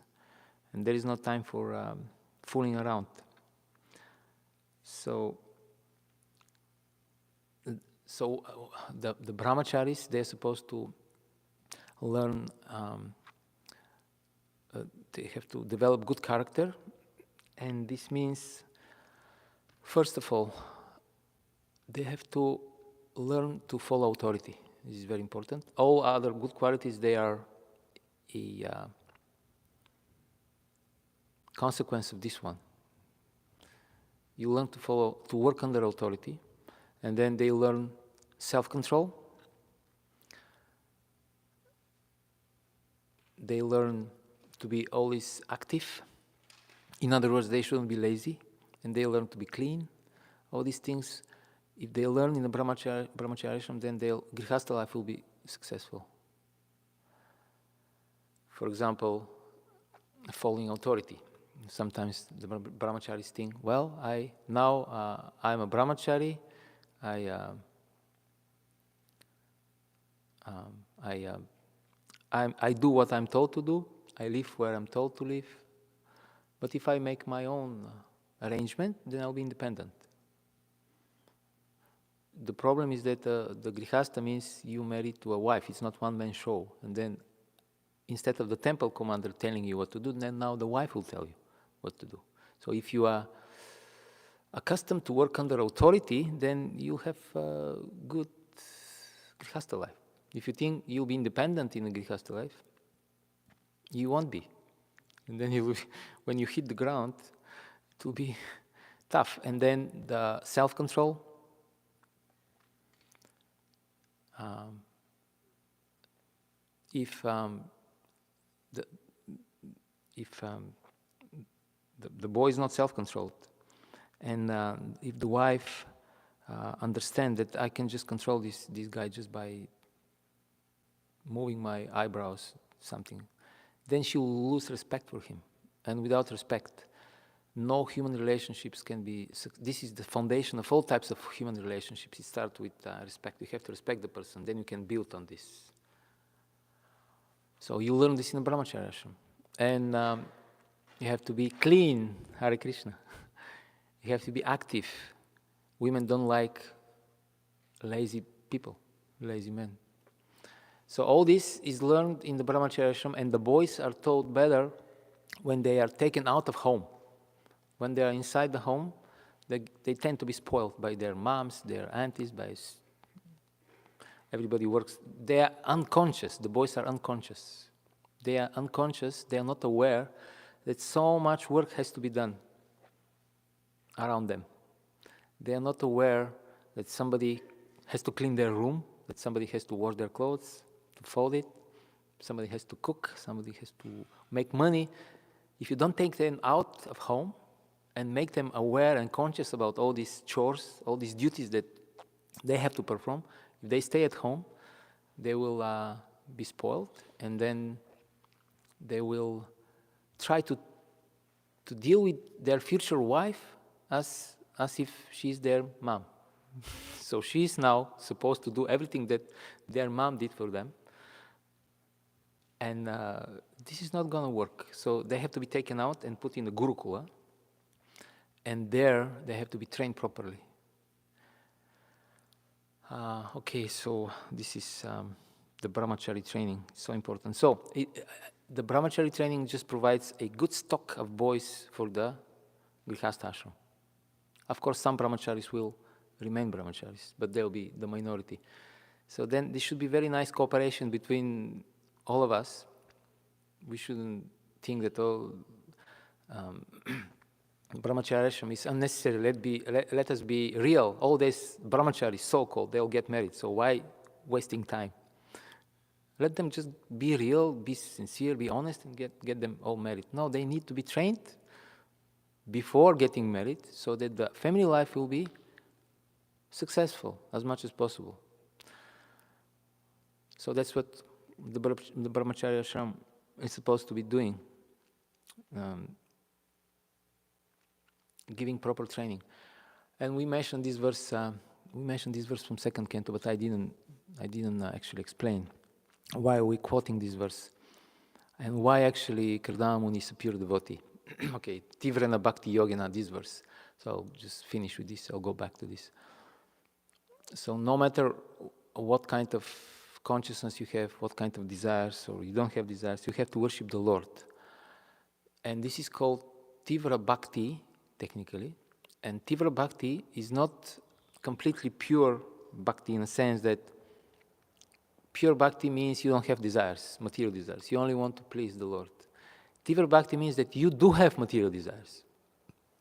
and there is no time for fooling around. So the brahmacharis, they're supposed to learn, they have to develop good character, and this means, first of all, they have to learn to follow authority. This is very important. All other good qualities, they are a consequence of this one. You learn to work under authority, and then they learn self-control. They learn to be always active. In other words, they shouldn't be lazy, and they learn to be clean. All these things, if they learn in the brahmacharya, then their grihastha life will be successful. For example, following authority. Sometimes the brahmacharis think, well, I'm a brahmachari. I do what I'm told to do. I live where I'm told to live. But if I make my own arrangement, then I'll be independent. The problem is that the grihastha means you married to a wife. It's not one-man show. And then instead of the temple commander telling you what to do, then now the wife will tell you what to do. So if you are accustomed to work under authority, then you have a good grihastha life. If you think you'll be independent in a grihastha life, you won't be. And then when you hit the ground, it will be tough. And then the self-control, the boy is not self-controlled, and if the wife understands that I can just control this guy just by moving my eyebrows, something, then she will lose respect for him. And without respect, no human relationships can be. This is the foundation of all types of human relationships. It starts with respect. You have to respect the person, then you can build on this. So you learn this in the brahmacharya ashram. And you have to be clean, Hare Krishna. You have to be active. Women don't like lazy people, lazy men. So all this is learned in the brahmacharya ashram, and the boys are taught better when they are taken out of home. When they are inside the home, they tend to be spoiled by their moms, their aunties, by everybody works. They are unconscious. The boys are unconscious. They are unconscious. They are not aware that so much work has to be done around them. They are not aware that somebody has to clean their room, that somebody has to wash their clothes, to fold it, somebody has to cook, somebody has to make money. If you don't take them out of home and make them aware and conscious about all these chores, all these duties that they have to perform, if they stay at home, they will be spoiled, and then they will try to deal with their future wife as if she's their mom. So she's now supposed to do everything that their mom did for them. And this is not going to work. So they have to be taken out and put in the Gurukula. And there they have to be trained properly. Okay, so this is the brahmachari training. It's so important. So the brahmachari training just provides a good stock of boys for the grihastha ashram. Of course, some brahmacharis will remain brahmacharis, but they'll be the minority. So then there should be very nice cooperation between all of us. We shouldn't think that all brahmacharya ashram is unnecessary. Let us be real. All these brahmacharis, so-called, they'll get married. So why wasting time? Let them just be real, be sincere, be honest, and get them all married. No, they need to be trained before getting married so that the family life will be successful as much as possible. So that's what the brahmacharya ashram is supposed to be doing, giving proper training. And we mentioned this verse from second canto, but I didn't actually explain why are we quoting this verse and why actually Kardama Muni is a pure devotee. Okay, Tivrana Bhakti Yogena, this verse. So I'll just finish with this. I'll go back to this. So no matter what kind of consciousness you have, what kind of desires, or you don't have desires, you have to worship the Lord. And this is called Tivra Bhakti, technically. And Tivra Bhakti is not completely pure Bhakti in a sense that pure Bhakti means you don't have desires, material desires. You only want to please the Lord. Tivra Bhakti means that you do have material desires.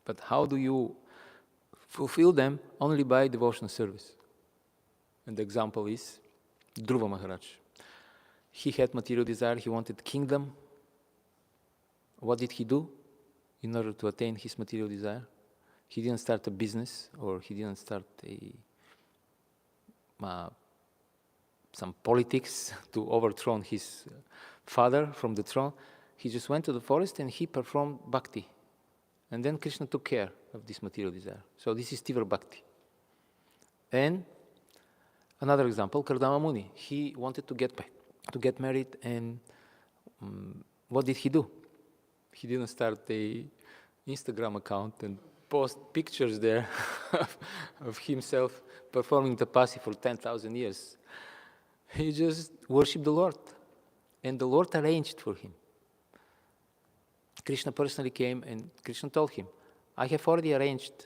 But how do you fulfill them? Only by devotional service. And the example is Dhruva Maharaj. He had material desire, he wanted kingdom. What did he do in order to attain his material desire? He didn't start a business, or he didn't start some politics to overthrow his father from the throne. He just went to the forest and he performed bhakti. And then Krishna took care of this material desire. So this is Tivra Bhakti. And another example, Kardama Muni. He wanted to get married, and what did he do? He didn't start a Instagram account and post pictures there of himself performing tapasya for 10,000 years. He just worshipped the Lord, and the Lord arranged for him. Krishna personally came, and Krishna told him, I have already arranged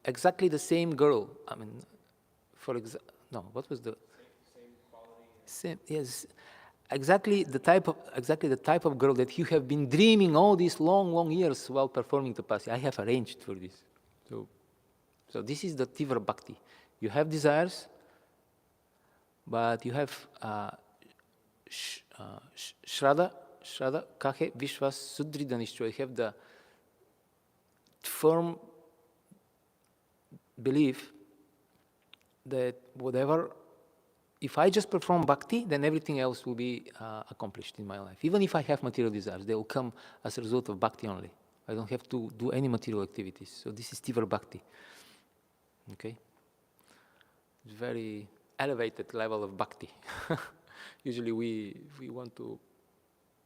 exactly the same girl. I mean, what was the same quality? Same, yes, exactly the type of girl that you have been dreaming all these long years while performing tapasya. I have arranged for this. So this is the Tivra Bhakti. You have desires, but you have Shraddha, Shraddha Kahe Vishwas Sudrida Nishchoy. Have the firm belief that whatever, if I just perform bhakti, then everything else will be accomplished in my life. Even if I have material desires, they will come as a result of bhakti only. I don't have to do any material activities. So this is Tivra Bhakti. Okay? It's very elevated level of bhakti. Usually we want to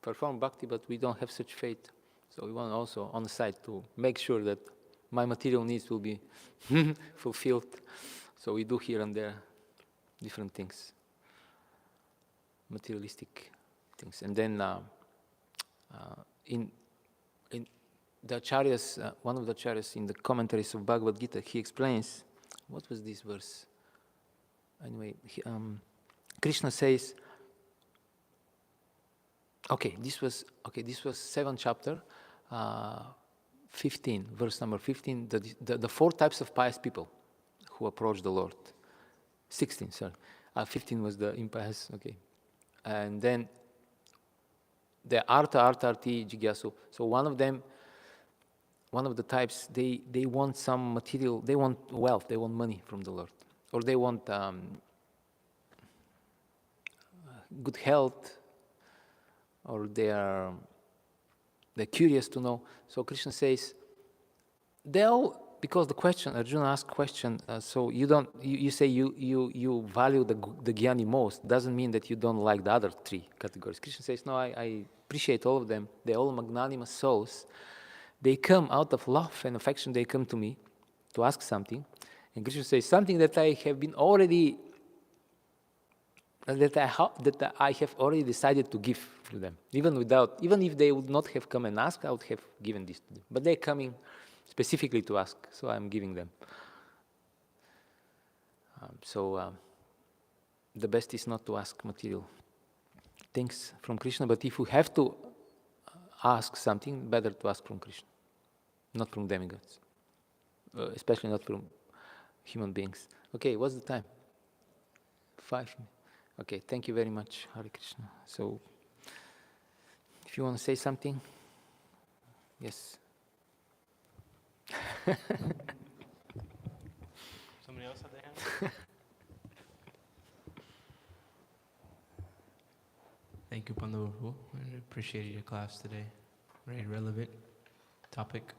perform bhakti, but we don't have such faith. So we want also on the side to make sure that my material needs will be fulfilled. So we do here and there different things, materialistic things. And then in the acharyas, one of the acharyas in the commentaries of Bhagavad Gita, he explains, what was this verse? Anyway, Krishna says, this was 7th chapter, 15, verse number 15, the 4 types of pious people who approach the Lord. 16, sorry. 15 was the impious, okay. And then the Artha, Arti, Jigyasu. So one of the types, they want some material, they want wealth, they want money from the Lord. Or they want good health, or they're curious to know. So Krishna says, because the question, Arjuna asked question, so you say you value the Jnani most, doesn't mean that you don't like the other 3 categories. Krishna says, no, I appreciate all of them. They're all magnanimous souls. They come out of love and affection, they come to me to ask something. And Krishna says, something that I have been already, that I have already decided to give to them. Even if they would not have come and asked, I would have given this to them. But they're coming specifically to ask, so I'm giving them. The best is not to ask material things from Krishna, but if you have to ask something, better to ask from Krishna, not from demigods, especially not from human beings. Okay, what's the time? 5 minutes. Okay, thank you very much, Hare Krishna. So, if you want to say something, yes. Somebody else had their hand? Thank you, Pandava. I appreciated your class today. Very relevant topic.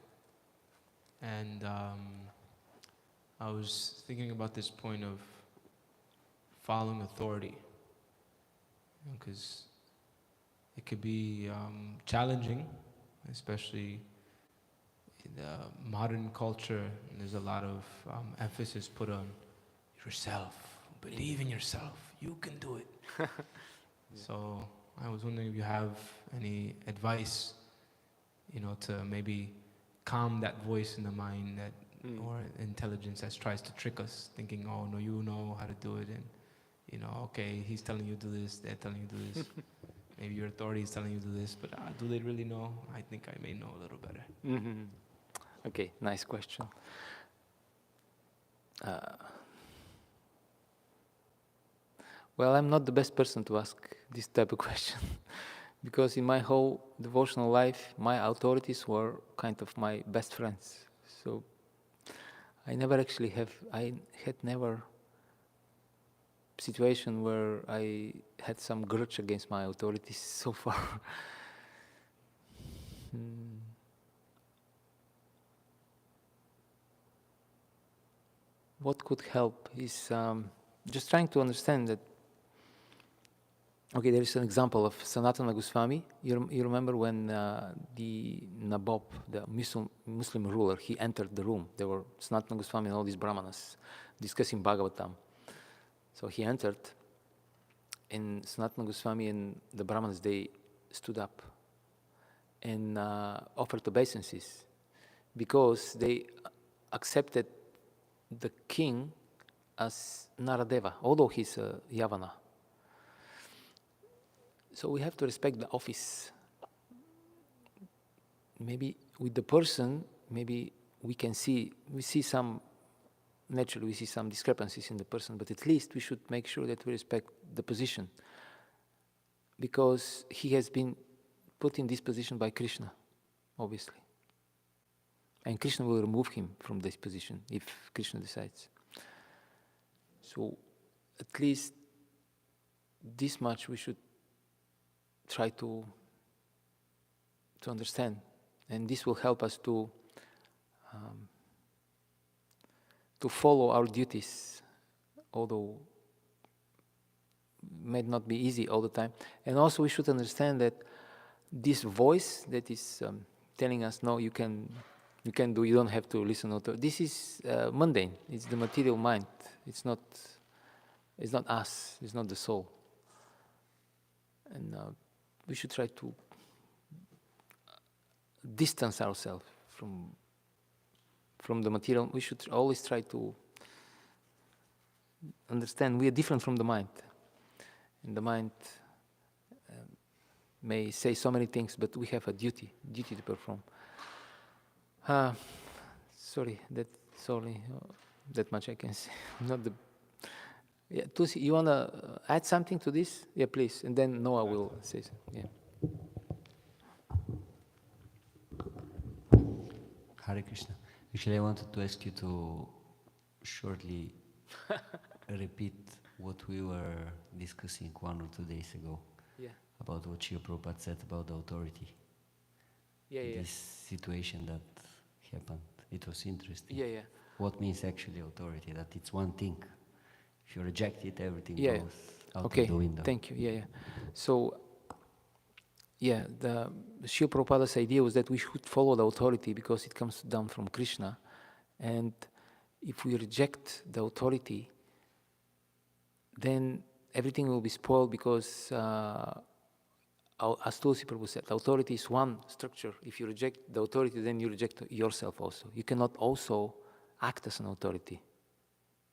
And I was thinking about this point of following authority, because it could be challenging, especially in the modern culture. There's a lot of emphasis put on yourself. Believe in yourself. You can do it. Yeah. So I was wondering if you have any advice, to maybe calm that voice in the mind that, or intelligence that tries to trick us, thinking, oh no, you know how to do it, and okay, he's telling you to do this, they're telling you to do this. Maybe your authority is telling you to do this, but do they really know? I think I may know a little better. Mm-hmm. Okay, nice question. Well, I'm not the best person to ask this type of question because in my whole devotional life, my authorities were kind of my best friends. So I had never situation where I had some grudge against my authorities so far. What could help is just trying to understand that, okay, there is an example of Sanatana Goswami. You remember when the Nabob, the Muslim ruler, he entered the room. There were Sanatana Goswami and all these brahmanas discussing Bhāgavatam. So he entered, and Sanatana Goswami and the brahmanas, they stood up and offered obeisances because they accepted the king as Naradeva, although he's a Yavana. So we have to respect the office. Maybe with the person, maybe we see some discrepancies in the person, but at least we should make sure that we respect the position, because he has been put in this position by Krishna, obviously. And Krishna will remove him from this position if Krishna decides. So at least this much we should try to understand. And this will help us to follow our duties, although it may not be easy all the time. And also we should understand that this voice that is telling us, no, you can do, you don't have to listen to, this is mundane. It's the material mind. It's not us. It's not the soul. And we should try to distance ourselves from the material. We should always try to understand we are different from the mind. And the mind may say so many things, but we have a duty to perform. Sorry, that's only that much I can say. Not the. Yeah, Tusi, you wanna add something to this? Yeah, please, and then Noah will say something. Yeah. Hare Krishna. Actually, I wanted to ask you to shortly repeat what we were discussing 1 or 2 days ago. Yeah. About what Srila Prabhupada said about the authority. This situation that happened. It was interesting. Yeah. What means actually authority? That it's one thing. If you reject it, everything goes out of the window. Thank you. Yeah. So, the Srila Prabhupada's idea was that we should follow the authority because it comes down from Krishna. And if we reject the authority, then everything will be spoiled because, as Tulsi Prabhu said, the authority is one structure. If you reject the authority, then you reject yourself also. You cannot also act as an authority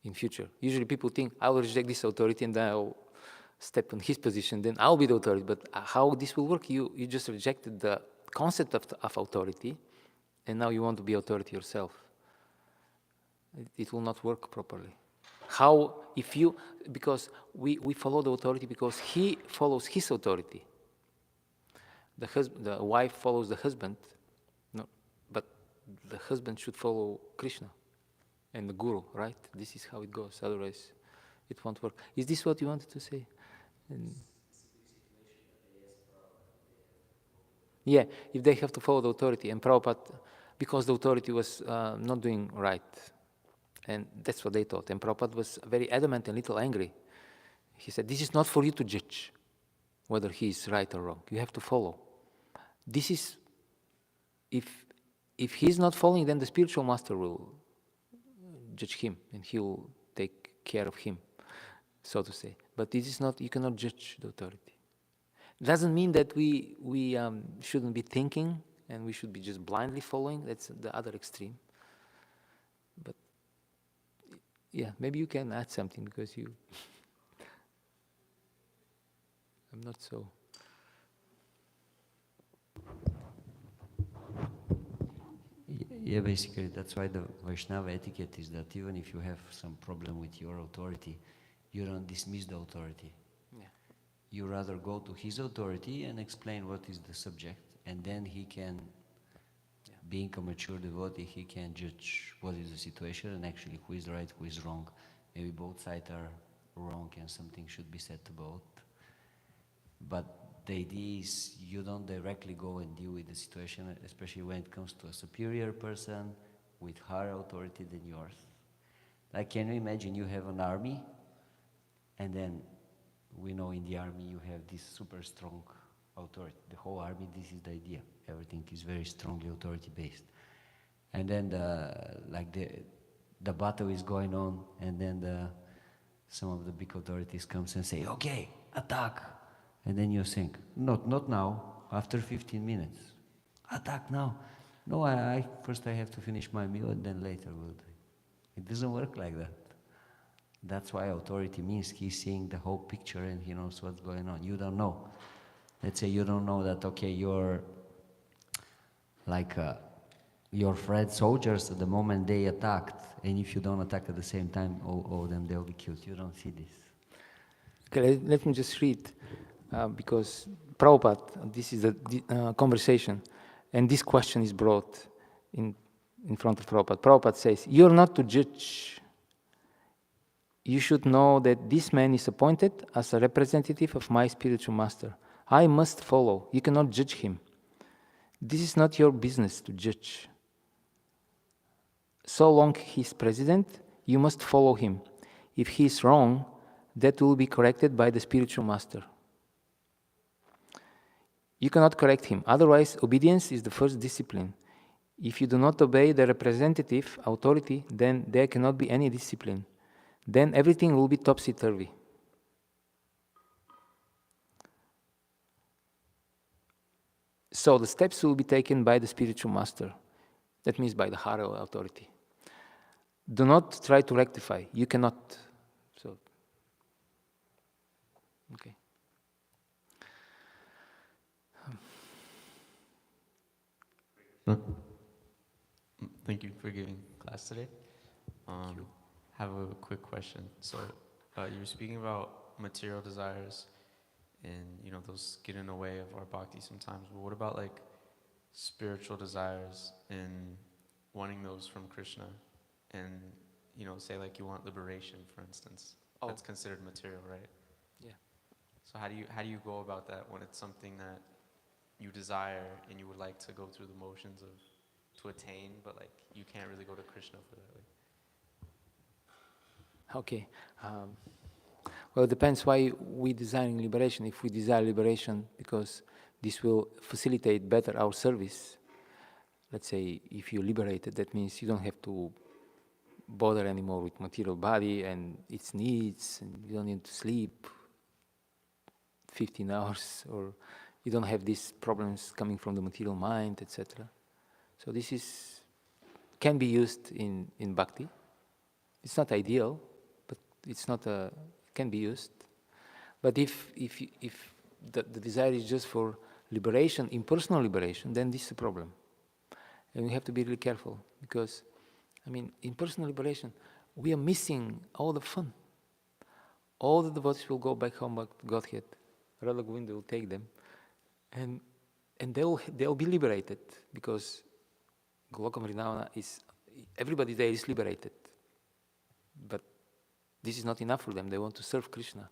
in future. Usually people think, I will reject this authority and then I'll step on his position, then I'll be the authority. But how this will work? You just rejected the concept of authority, and now you want to be authority yourself. It will not work properly. How, because we follow the authority because he follows his authority. The wife follows the husband, but the husband should follow Krishna and the Guru, right? This is how it goes. Otherwise, it won't work. Is this what you wanted to say? Yeah, if they have to follow the authority, and Prabhupada, because the authority was not doing right, and that's what they thought. And Prabhupada was very adamant and a little angry. He said, this is not for you to judge whether he is right or wrong. You have to follow. This is, if he's not following, then the spiritual master will judge him, and he will take care of him, so to say. But this is not, you cannot judge the authority. It doesn't mean that we shouldn't be thinking and we should be just blindly following. That's the other extreme. But yeah, maybe you can add something because I'm not so. Yeah, basically that's why the Vaishnava etiquette is that even if you have some problem with your authority, you don't dismiss the authority. Yeah. You rather go to his authority and explain what is the subject, and then he can, being a mature devotee, he can judge what is the situation and actually who is right, who is wrong. Maybe both sides are wrong and something should be said to both. But the idea is you don't directly go and deal with the situation, especially when it comes to a superior person with higher authority than yours. Like, can you imagine you have an army, and then we know in the army you have this super strong authority. The whole army, this is the idea. Everything is very strongly authority-based. And then the battle is going on, and then some of the big authorities comes and say, okay, attack. And then you think, not now, after 15 minutes. Attack now. No, first I have to finish my meal and then later we'll do it. It doesn't work like that. That's why authority means he's seeing the whole picture and he knows what's going on. You don't know. Let's say you don't know that, okay, you're like your Fred soldiers at the moment they attacked, and if you don't attack at the same time, all of them, they'll be killed. You don't see this. Okay, let me just read because Prabhupada, this is the conversation, and this question is brought in front of Prabhupada. Prabhupada says, "You're not to judge. You should know that this man is appointed as a representative of my spiritual master. I must follow. You cannot judge him. This is not your business to judge. So long he is president, you must follow him. If he is wrong, that will be corrected by the spiritual master. You cannot correct him. Otherwise, obedience is the first discipline. If you do not obey the representative authority, then there cannot be any discipline. Then everything will be topsy-turvy." So the steps will be taken by the spiritual master. That means by the higher authority. Do not try to rectify. You cannot. So, okay. Thank you for giving class today. Have a quick question. So you were speaking about material desires, and those get in the way of our bhakti sometimes. But what about like spiritual desires and wanting those from Krishna, and say like you want liberation, for instance? That's considered material, right? Yeah. So how do you go about that when it's something that you desire and you would like to go through the motions of to attain, but like you can't really go to Krishna for that? Okay. Well, it depends why we desire liberation. If we desire liberation because this will facilitate better our service, let's say if you're liberated, that means you don't have to bother anymore with material body and its needs, and you don't need to sleep 15 hours, or you don't have these problems coming from the material mind, etc. So this can be used in bhakti. It's not ideal, but can be used. But if the desire is just for liberation, impersonal liberation, then this is a problem. And we have to be really careful, because in personal liberation, we are missing all the fun. All the devotees will go back home back to Godhead. Radha Govinda will take them, and they'll be liberated, because Golokam Vrindavana everybody there is liberated. But this is not enough for them. They want to serve Krishna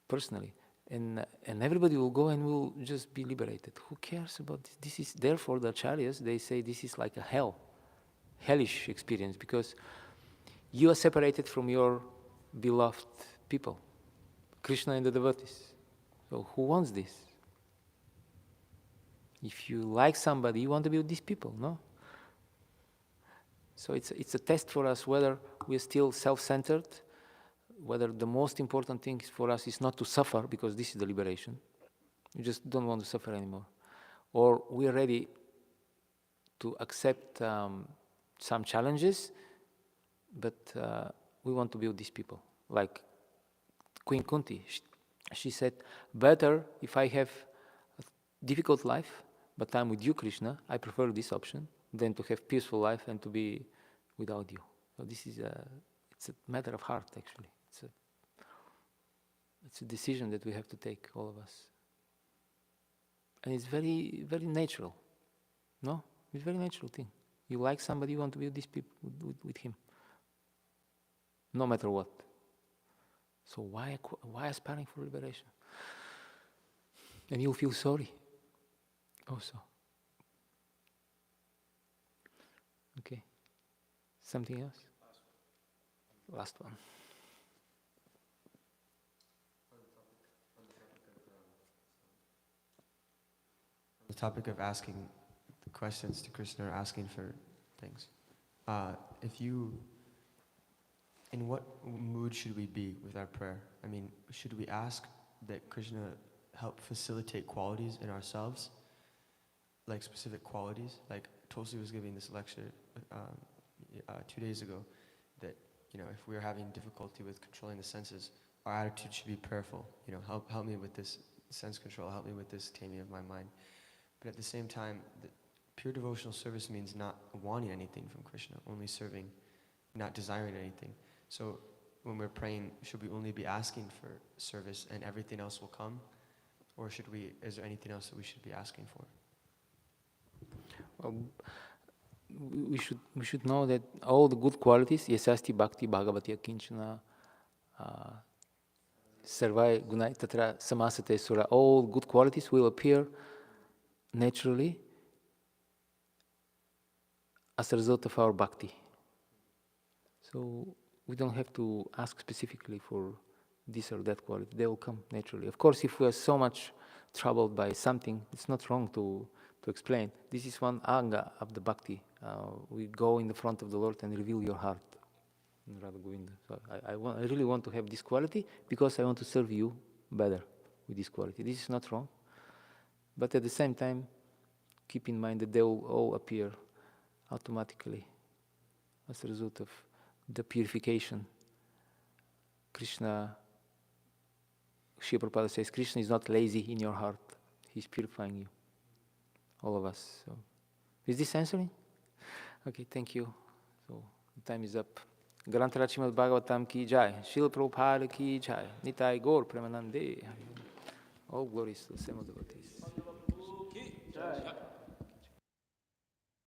personally, and everybody will go and will just be liberated. Who cares about this? This is therefore the acharyas, they say this is like a hellish experience, because you are separated from your beloved people, Krishna and the devotees. So who wants this? If you like somebody, you want to be with these people, no? So it's a test for us whether we're still self-centered, whether the most important thing for us is not to suffer, because this is the liberation. We just don't want to suffer anymore. Or we're ready to accept some challenges, but we want to be with these people. Like Queen Kunti, she said, better if I have a difficult life, but I'm with you, Krishna, I prefer this option than to have peaceful life and to be without you. So this is it's a matter of heart, actually. It's a decision that we have to take, all of us. And it's very, very natural. No? It's a very natural thing. You like somebody, you want to be with these people, with him. No matter what. So why aspiring for liberation? And you'll feel sorry also. Okay. Something else? Last one. The topic of asking questions to Krishna, or asking for things. In what mood should we be with our prayer? Should we ask that Krishna help facilitate qualities in ourselves, like specific qualities? Like Tulsi was giving this lecture 2 days ago, that if we're having difficulty with controlling the senses, our attitude should be prayerful. Help me with this sense control. Help me with this taming of my mind. But at the same time, pure devotional service means not wanting anything from Krishna, only serving, not desiring anything. So when we're praying, should we only be asking for service and everything else will come? Or is there anything else that we should be asking for? We should know that all the good qualities, yasasti bhakti bhagavati akinchana sarvai gunai tatra samasate sura, all good qualities will appear naturally as a result of our bhakti. So we don't have to ask specifically for this or that quality. They will come naturally. Of course, if we are so much troubled by something, it's not wrong to explain. This is one anga of the bhakti. We go in the front of the Lord and reveal your heart. So I really want to have this quality because I want to serve you better with this quality. This is not wrong. But at the same time, keep in mind that they will all appear automatically as a result of the purification. Krishna, Srila Prabhupada says, Krishna is not lazy in your heart. He's purifying you. All of us. So, is this answering? Okay, thank you. So, time is up. Grantara Śrimad Bhāgavatam ki jai. Srila Prabhupada ki jai. Nitai Gaur Premanande. All glories to the same devotees.